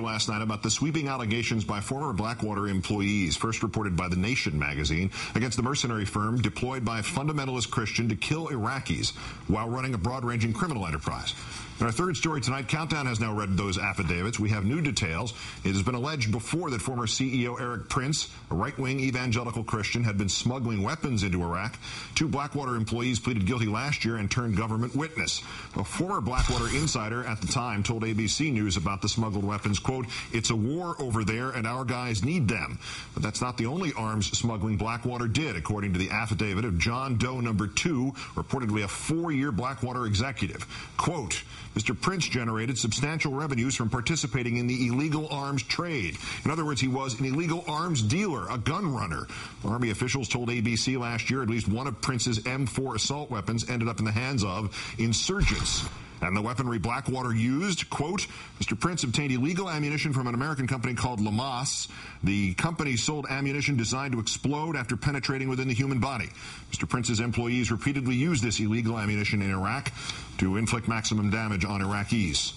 last night about the sweeping allegations by former Blackwater employees, first reported by The Nation magazine, against the mercenary firm deployed by a fundamentalist Christian to kill Iraqis while running a broad-ranging criminal enterprise. In our third story tonight, Countdown has now read those affidavits. We have new details. It has been alleged before that former CEO Eric Prince, a right-wing evangelical Christian, had been smuggling weapons into Iraq. 2 Blackwater employees pleaded guilty last year and turned government witness. A former Blackwater insider at the time told ABC News about the smuggled weapons, quote, "It's a war over there and our guys need them." But that's not the only arms smuggling Blackwater did, according to the affidavit of John Doe number 2, reportedly a 4-year Blackwater executive. Quote, Mr. Prince generated substantial revenues from participating in the illegal arms trade. In other words, he was an illegal arms dealer, a gun runner. Army officials told ABC last year at least one of Prince's M4 assault weapons ended up in the hands of insurgents. And the weaponry Blackwater used, quote, Mr. Prince obtained illegal ammunition from an American company called Lamas. The company sold ammunition designed to explode after penetrating within the human body. Mr. Prince's employees repeatedly used this illegal ammunition in Iraq to inflict maximum damage on Iraqis.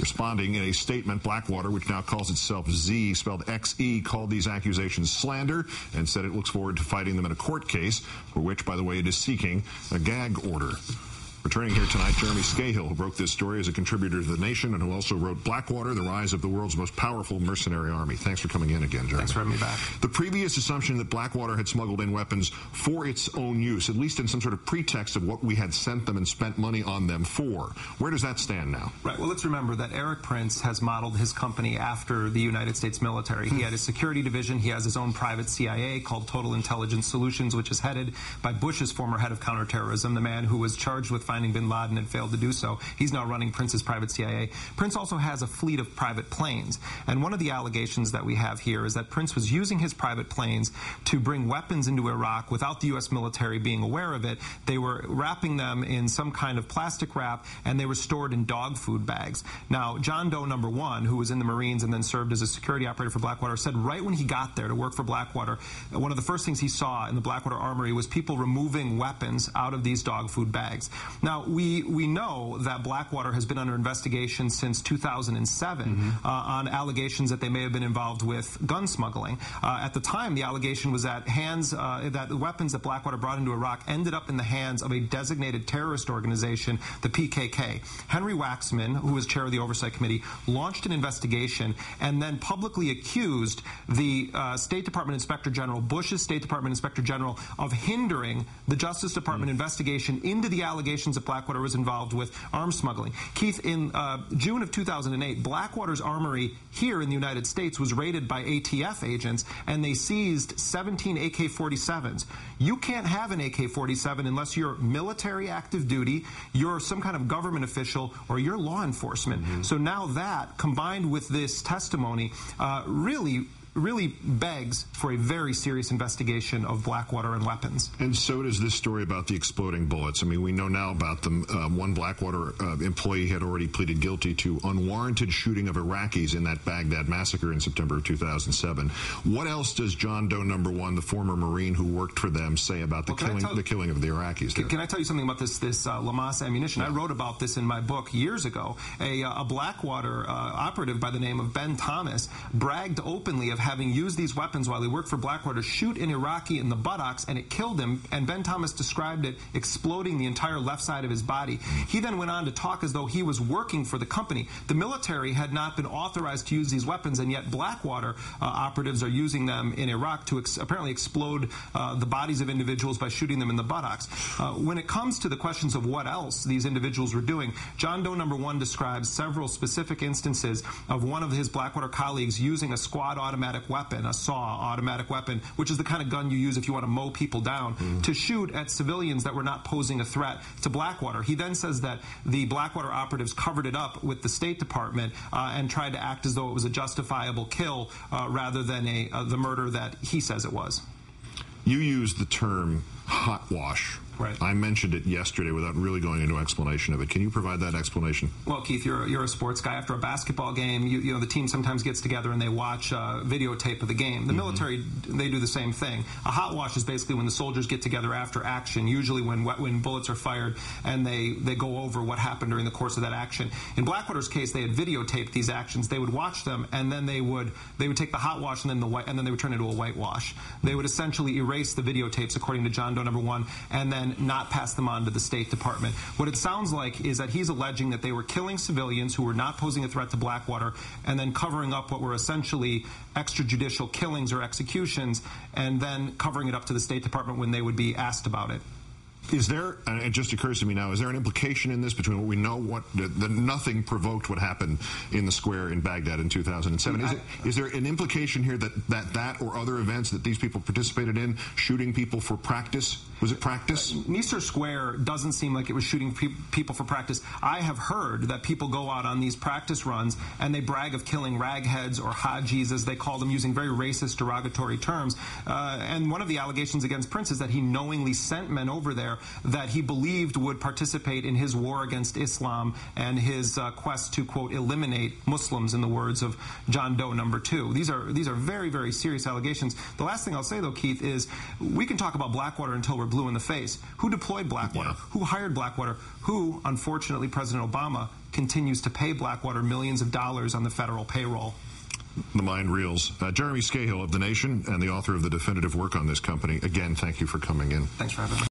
Responding in a statement, Blackwater, which now calls itself Z, spelled X-E, called these accusations slander and said it looks forward to fighting them in a court case, for which, by the way, it is seeking a gag order. Returning here tonight, Jeremy Scahill, who broke this story as a contributor to The Nation and who also wrote Blackwater, the rise of the world's most powerful mercenary army. Thanks for coming in again, Jeremy. Thanks for having me back. The previous assumption that Blackwater had smuggled in weapons for its own use, at least in some sort of pretext of what we had sent them and spent money on them for. Where does that stand now? Right. Well, let's remember that Eric Prince has modeled his company after the United States military. He had his security division. He has his own private CIA called Total Intelligence Solutions, which is headed by Bush's former head of counterterrorism, the man who was charged with finding bin Laden and failed to do so. He's now running Prince's private CIA. Prince also has a fleet of private planes. And one of the allegations that we have here is that Prince was using his private planes to bring weapons into Iraq without the U.S. military being aware of it. They were wrapping them in some kind of plastic wrap, and they were stored in dog food bags. Now, John Doe number 1, who was in the Marines and then served as a security operator for Blackwater, said right when he got there to work for Blackwater, one of the first things he saw in the Blackwater armory was people removing weapons out of these dog food bags. Now, we know that Blackwater has been under investigation since 2007 on allegations that they may have been involved with gun smuggling. At the time, the allegation was that that the weapons that Blackwater brought into Iraq ended up in the hands of a designated terrorist organization, the PKK. Henry Waxman, who was chair of the Oversight Committee, launched an investigation and then publicly accused the State Department Inspector General, Bush's State Department Inspector General, of hindering the Justice Department investigation into the allegations that Blackwater was involved with arms smuggling. Keith, in June of 2008, Blackwater's armory here in the United States was raided by ATF agents, and they seized 17 AK-47s. You can't have an AK-47 unless you're military active duty, you're some kind of government official, or you're law enforcement. So now that, combined with this testimony, really begs for a very serious investigation of Blackwater and weapons. And so does this story about the exploding bullets. I mean, we know now about them. One Blackwater employee had already pleaded guilty to unwarranted shooting of Iraqis in that Baghdad massacre in September of 2007. What else does John Doe number 1, the former Marine who worked for them, say about the killing of the Iraqis there? Can I tell you something about this Lamas ammunition? Yeah. I wrote about this in my book years ago. A Blackwater operative by the name of Ben Thomas bragged openly of having used these weapons while he worked for Blackwater to shoot an Iraqi in the buttocks, and it killed him, and Ben Thomas described it exploding the entire left side of his body. He then went on to talk as though he was working for the company. The military had not been authorized to use these weapons, and yet Blackwater operatives are using them in Iraq to apparently explode the bodies of individuals by shooting them in the buttocks. When it comes to the questions of what else these individuals were doing, John Doe number 1 describes several specific instances of one of his Blackwater colleagues using a squad automatic weapon, a SAW automatic weapon, which is the kind of gun you use if you want to mow people down, to shoot at civilians that were not posing a threat to Blackwater. He then says that the Blackwater operatives covered it up with the State Department and tried to act as though it was a justifiable kill rather than the murder that he says it was. You used the term hot wash Right. I mentioned it yesterday without really going into explanation of it. Can you provide that explanation? Well, Keith, you're a sports guy. After a basketball game, you know, the team sometimes gets together and they watch videotape of the game. The military, they do the same thing. A hot wash is basically when the soldiers get together after action, usually when bullets are fired, and they go over what happened during the course of that action. In Blackwater's case, they had videotaped these actions. They would watch them, and then they would take the hot wash and then they would turn into a whitewash. They would essentially erase the videotapes, according to John Doe number 1, and then not pass them on to the State Department. What it sounds like is that he's alleging that they were killing civilians who were not posing a threat to Blackwater, and then covering up what were essentially extrajudicial killings or executions, and then covering it up to the State Department when they would be asked about it. Is there, and it just occurs to me now, is there an implication in this between what we know, that nothing provoked what happened in the square in Baghdad in 2007? Is there an implication here that or other events that these people participated in, shooting people for practice? Was it practice? Nicer Square doesn't seem like it was shooting people for practice. I have heard that people go out on these practice runs and they brag of killing ragheads or hajis, as they call them, using very racist, derogatory terms. And one of the allegations against Prince is that he knowingly sent men over there that he believed would participate in his war against Islam and his quest to, quote, eliminate Muslims, in the words of John Doe number 2. These are very, very serious allegations. The last thing I'll say, though, Keith, is we can talk about Blackwater until we're blue in the face. Who deployed Blackwater? Yeah. Who hired Blackwater? Who, unfortunately, President Obama continues to pay Blackwater millions of dollars on the federal payroll. The mind reels. Jeremy Scahill of The Nation and the author of the definitive work on this company. Again, thank you for coming in. Thanks for having me.